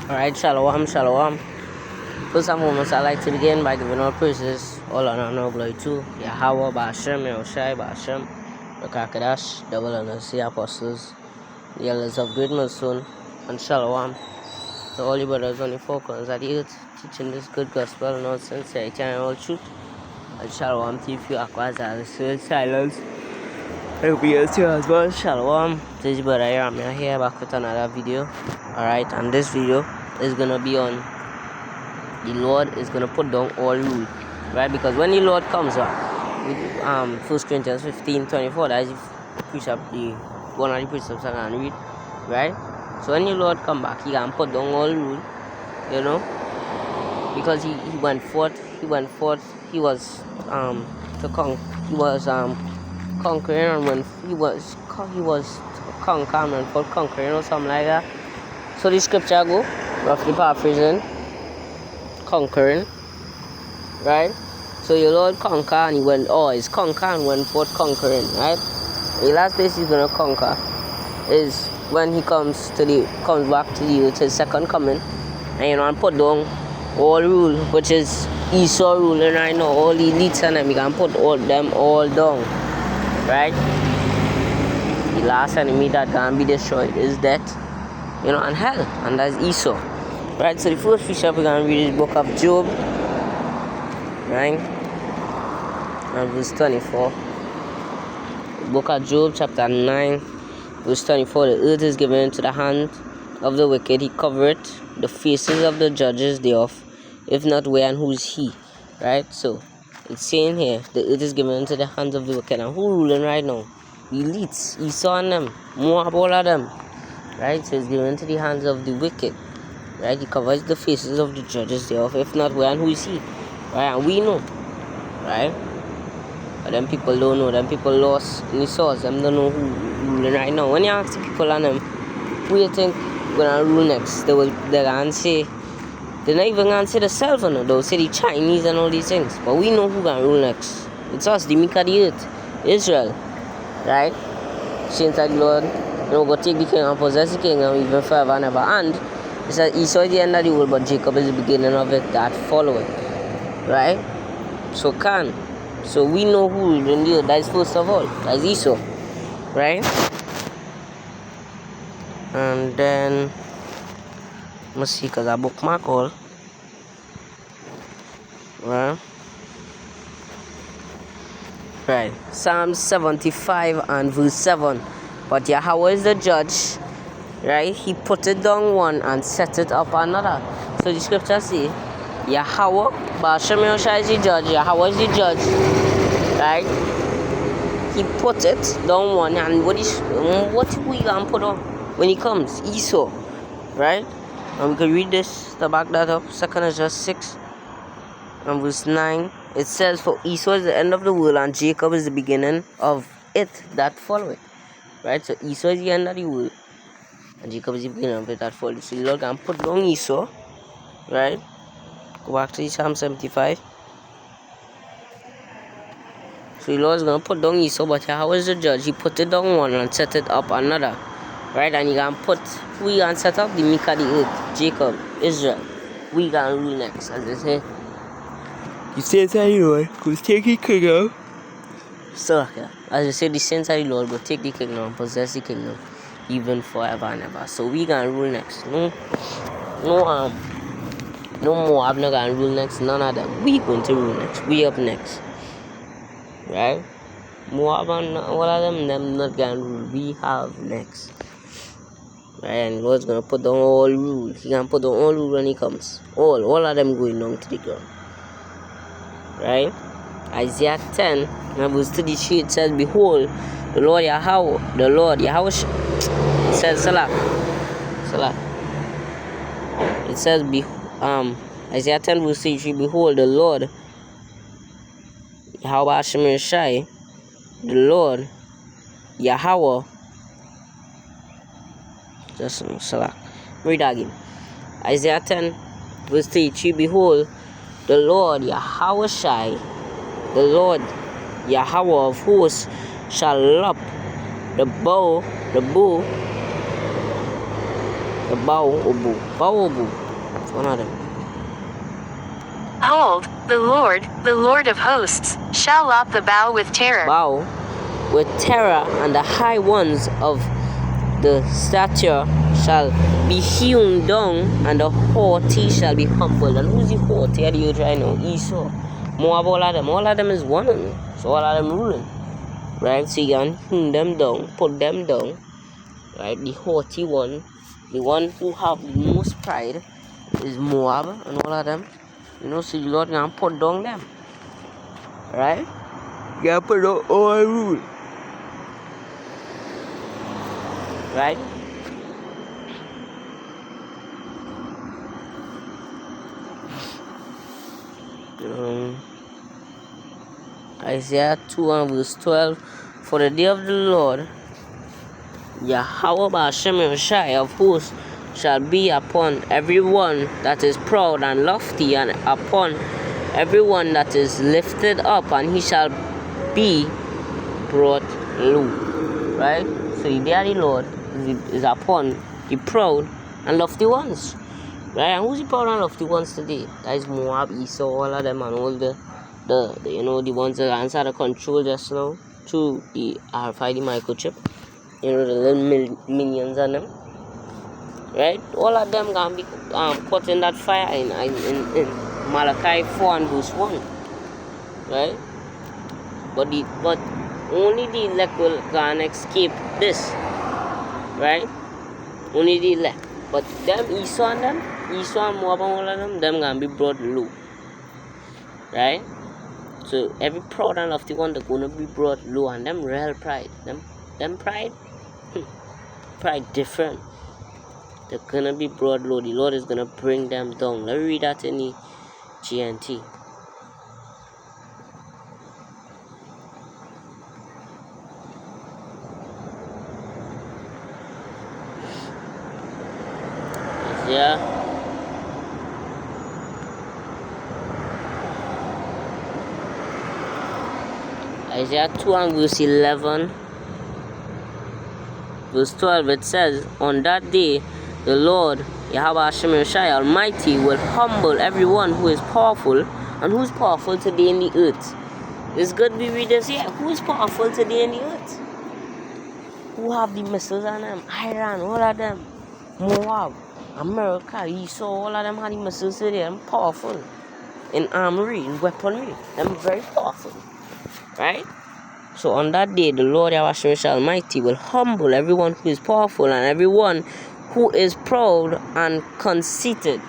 Alright, shalom, shalom. First and foremost, I'd like to begin by giving all praises, all honor and all glory to Yahweh, Ba'ashem, Yahushai, Ba'ashem, Rakakadash, double honor, the apostles, the elders of Great Millstone, and shalom to all you brothers on the four corners of the earth, teaching this good gospel in all sincerity and all truth. And shalom to you few aquas as silence. I hope you guys too as well. Shalom. This is brother here. I'm here back with another video. Alright, and this video is gonna be on the Lord is gonna put down all rule. Right? Because when the Lord comes back, with 1 Corinthians 15:24, that is the precept, the one of the precepts I can read. Right? So when the Lord come back, he can put down all rule, you know, because he went forth, he was conquering, and when he was conquering and for conquering or something like that. So the scripture go, roughly paraphrasing, conquering, right? So your Lord conquer and he went, he's conquer and went forth conquering, right? The last place he's gonna conquer is when he comes back to the earth, his second coming, and and put down all rule, which is Esau ruling right now, all the elites and them, he can put them all down. Right? The last enemy that can be destroyed is death, and hell, and that's Esau. Right? So the first precept we're gonna read is the book of Job, right? And verse 24. The book of Job, chapter 9, verse 24. The earth is given into the hand of the wicked, he covereth the faces of the judges thereof, if not where and who is he? Right? So it's saying here, the earth is given into the hands of the wicked. And who ruling right now? The elites, Esau and them, Moab, all of them. Right? So it's given into the hands of the wicked. Right? He covers the faces of the judges thereof. If not, where and who is he? Right? And we know. Right? But them people don't know. Them people lost in the source. Them don't know who ruling right now. When you ask the people on them, who you think gonna rule next? They're gonna say, they're not even gonna say themselves, they'll say the Chinese and all these things. But we know who gonna rule next. It's us, the meek of the earth, Israel. Right? Since that Lord, go take the kingdom and possess the kingdom even forever and ever. And it says Esau is the end of the world, but Jacob is the beginning of it that follow it. Right? So we know who ruling the earth. That is first of all. That is Esau. Right? And then let's see, because I bookmark all. Right. Psalm 75 and verse 7. But Yahweh is the judge. Right? He put it down one and set it up another. So the scripture say, Yahweh, Ba'ashem Yahushai is the judge. Yahweh is the judge. Right? He put it down one, and what we gonna put on when he comes? Esau. Right? And we can read this to back that up. 2 Ezra 6 and verse 9. It says, for Esau is the end of the world, and Jacob is the beginning of it that follow it. Right? So Esau is the end of the world, and Jacob is the beginning of it that follow it. So the Lord can put down Esau. Right? Go back to Psalm 75. So the Lord is going to put down Esau, but how is the judge? He put it down one and set it up another. Right? And he can put, we can set up the meek of the earth, Jacob, Israel. We can rule next, as they say. The saints of the Lord will take the kingdom. So, as they say, the saints of the Lord will take the kingdom and possess the kingdom, even forever and ever. So we can rule next. No Moab not gonna rule next. None of them. We going to rule next. We up next. Right? Moab and all of them not gonna rule. We have next. Right? And Lord's gonna put down all rule. He can put down all rule when he comes. All of them going down to the ground. Right? Isaiah 10 and verse 33, it says, behold, the Lord Yahweh says Salah. It says Isaiah 10 verse 33, behold, the Lord Yahweh Hashem Yeshai, the Lord Yahweh, just Salah. Read again. Isaiah 10 verse 33, behold, the Lord Yahweh Shai, the Lord Yahweh of hosts shall lop the bow The Baobu. Baobu. It's one of them. Behold, the Lord of hosts, shall lop the bow with terror. Bow with terror, and the high ones of the stature shall be hewn down, and the haughty shall be humbled. And who's the haughty at the earth right now? Esau. Moab, all of them is one. So all of them ruling. Right? So you can hewn them down, put them down. Right? The haughty one, the one who have the most pride, is Moab and all of them. You know, so the Lord can put down them. Right? You can put down all rule. Right? Isaiah 2 and verse 12. For the day of the Lord, Yahweh Ba'ashem Yoshai of hosts, shall be upon everyone that is proud and lofty, and upon everyone that is lifted up, and he shall be brought low. Right? So the day of the Lord is upon the proud and lofty ones. Right? And who's the proud and lofty ones today? That is Moab, Esau, all of them, and all the you know, the ones that answer the control just now through the RFID microchip. You know, the little minions on them. Right? All of them can be caught in that fire in Malachi 4 and verse 1. Right? But only the elect will can escape this. Right? Only the elect. But them Esau and Moab and all of them can be brought low. Right? So every proud and lofty one they're gonna be brought low, and them real pride. Them pride. Pride different. They're gonna be brought low. The Lord is gonna bring them down. Let me read that in the GNT. Yeah. Isaiah 2 and verse 11. Verse 12, it says, on that day, the Lord, Yahweh Hashem Yoshai Almighty, will humble everyone who is powerful. And who's powerful today in the earth? It's good we read this here. Who's powerful today in the earth? Who have the missiles on them? Iran, all of them. Moab, America, Esau, all of them have the missiles today. Them powerful. In armory, in weaponry. Them very powerful. Right? So on that day, the Lord Yahweh Almighty will humble everyone who is powerful and everyone who is proud and conceited.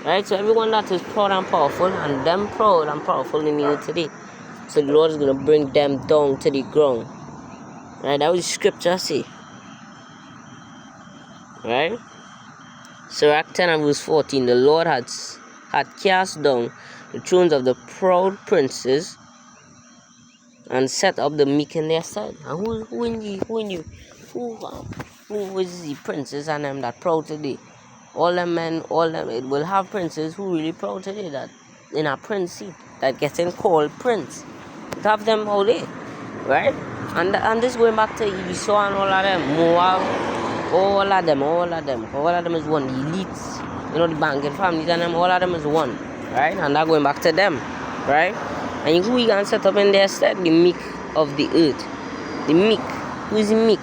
Right? So everyone that is proud and powerful, and them proud and powerful in the earth today. So the Lord is going to bring them down to the ground. Right? That was scripture say. Right? Sirach 10 and verse 14. The Lord had cast down the thrones of the proud princes, and set up the meek in their stead. And who is the princes and them that proud today? All them men, it will have princes who really proud today, that in a prince seat, that getting called prince. It have them all day, right? And this going back to Esau and all of them, Moab, all of them is one. The elites, you know, the banking families and them, all of them is one, right? And that going back to them, right? And who we can set up in their stead? The meek of the earth. The meek. Who is the meek?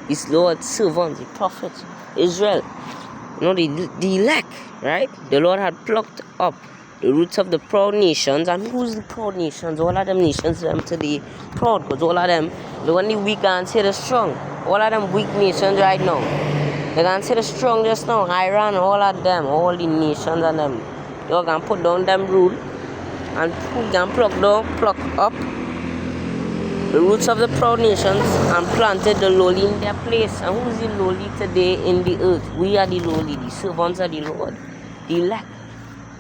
His Lord's servants, the prophets, Israel. You know, the elect, right? The Lord had plucked up the roots of the proud nations. And who's the proud nations? All of them nations, them today proud. Because all of them, the only weak and say the strong. All of them weak nations right now. They can say the strong just now. Iran, all of them, all the nations and them. You can put down them rule. And who can pluck up the roots of the proud nations and planted the lowly in their place. And who is the lowly today in the earth? We are the lowly, the servants of the Lord, the elect.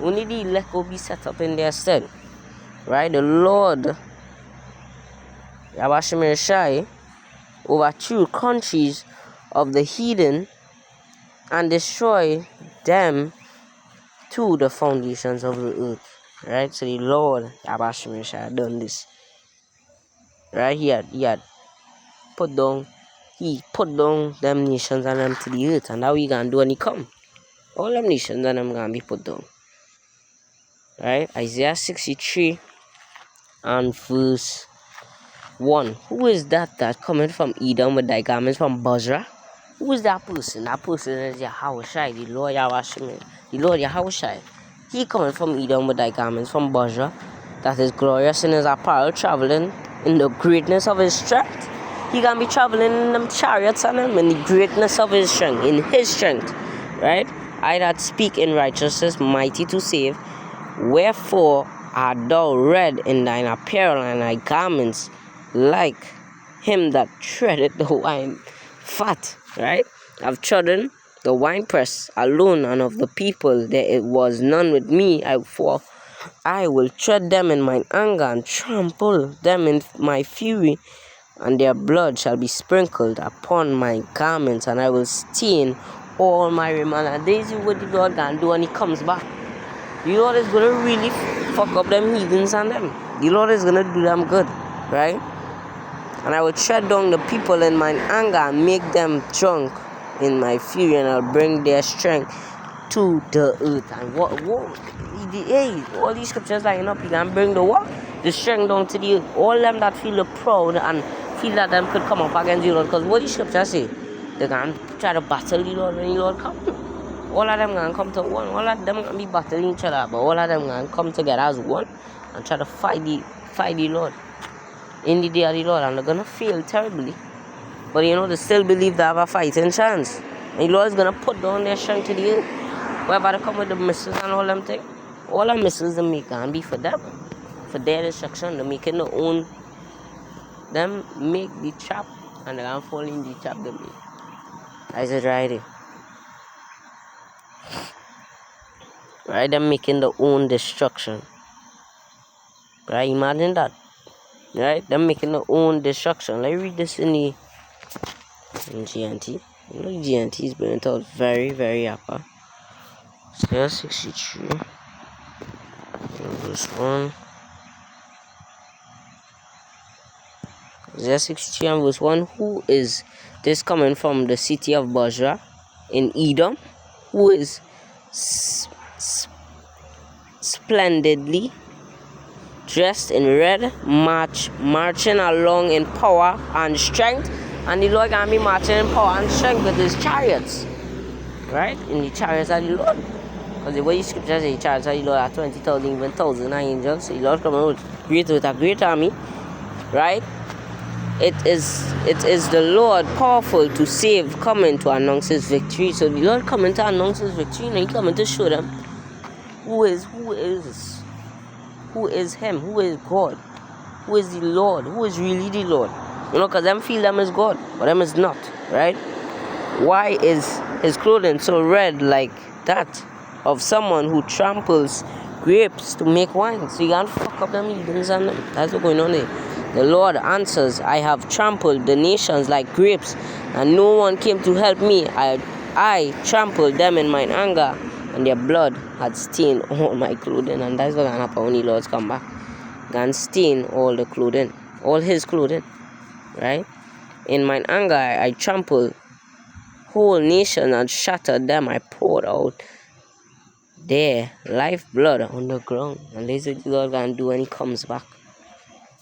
Only the elect will be set up in their stead. Right? The Lord, Yahweh Shai, overthrew countries of the heathen and destroy them to the foundations of the earth. Right? So the Lord, Yahweh Shai, had done this. Right? He had put down He put down them nations and them to the earth, and how he gonna do when he come? All them nations and them gonna be put down. Right? Isaiah 63 and verse 1. Who is that coming from Edom with thy garments from Bozrah? Who is that person? That person is Yahushai, the Lord Yahushai, the Lord Yahushai. He coming from Edom with thy garments from Bozrah, that is glorious in his apparel, traveling in the greatness of his strength. He gonna be traveling in them chariots and them in the greatness of his strength, in his strength. Right? I that speak in righteousness, mighty to save. Wherefore art thou red in thine apparel and thy garments, like him that treadeth the wine fat, right? I've trodden the winepress alone, and of the people there it was none with me. For I will tread them in mine anger, and trample them in my fury, and their blood shall be sprinkled upon my garments, and I will stain all my raiment. And this is what the Lord can do when he comes back. The Lord is going to really fuck up them heathens and them. The Lord is going to do them good, right? And I will tread down the people in mine anger and make them drunk in my fury, and I'll bring their strength to the earth. And all these scriptures lining up, you can bring the what? The strength down to the earth. All them that feel proud and feel that them could come up against the Lord. Because what these scriptures say, they can try to battle the Lord when the Lord comes. All of them gonna come to one. All of them gonna be battling each other, but all of them gonna come together as one and try to fight the Lord in the day of the Lord, and they're gonna fail terribly. But they still believe they have a fighting chance. And the Lord is gonna put down their strength to the earth. Wherever they come with the missiles and all them things, all the missiles they make gonna be for them, for their destruction. They're making their own. Them make the trap, and they're gonna fall in the trap they make. I said right there. Right, them making their own destruction. Right, imagine that. Right, them making their own destruction. Let me read this in GNT. GNT is bringing it out very, very upper. Isaiah 63, verse 1. Isaiah 63 and verse 1. Who is this coming from the city of Bozrah in Edom? Who is splendidly dressed in red, marching along in power and strength. And the Lord can be marching in power and strength with his chariots. Right? In the chariots of the Lord. Because the way the scriptures say the chariots of the Lord are 20,000, even 1,000 angels. So the Lord coming with a great army. Right? It is the Lord powerful to save, coming to announce his victory. So the Lord coming to announce his victory, and he coming to show them who is him, who is God, who is the Lord, who is really the Lord. Because them feel them is God, but them is not, right? Why is his clothing so red like that of someone who tramples grapes to make wine? So you can't fuck up them heathens and them. That's what's going on there. The Lord answers, I have trampled the nations like grapes, and no one came to help me. I trampled them in mine anger, and their blood had stained all my clothing. And that's what's going to happen when the Lord come back. Gonna stain all the clothing, all his clothing, right? In mine anger I trampled whole nation and shattered them. I poured out their lifeblood on the ground. And this is what the Lord gonna do when he comes back.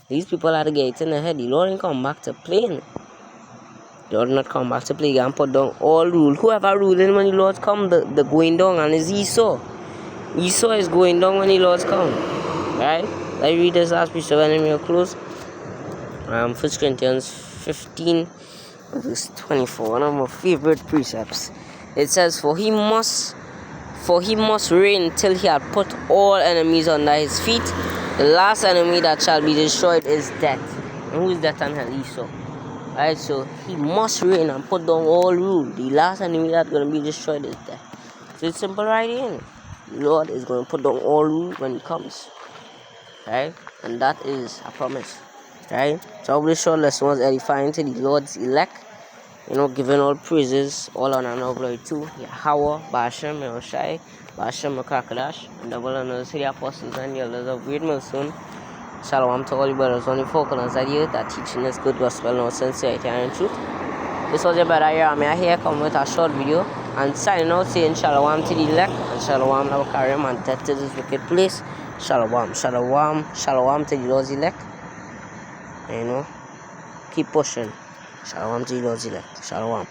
These people are getting in the head. The Lord didn't come back to play. The Lord not come back to play. He can put down all rule. Whoever ruling when the Lord come, the going down, and is Esau. Esau is going down when the Lord come. Right? Let's read this last piece of enemy close. 1 Corinthians 15, verse 24. One of my favorite precepts. It says, For he must reign till he had put all enemies under his feet. The last enemy that shall be destroyed is death. And who is death and hell? Esau. Right, so he must reign and put down all rule. The last enemy that's going to be destroyed is death. So it's simple right in. The Lord is going to put down all rule when he comes. Right? And that is a promise. Right? So I hope this short lesson was edifying to the Lord's elect. Giving all praises, all honor and all glory to Yahweh, Bashem, Yahushai, Bashem, Makakadash, and double honors to the apostles and the elders of Great Millstone. Shalom to all the brothers on the folk on the earth that teaching us good gospel and sincerity and truth. This was your brother Yarami. I here come with a short video and signing out saying Shalom to the elect and Shalom Nabakarim and death to this wicked place. Shalom, Shalom, Shalom to the Lord's elect. You know, keep pushing. Shalom to the Lord's elect. Shalom.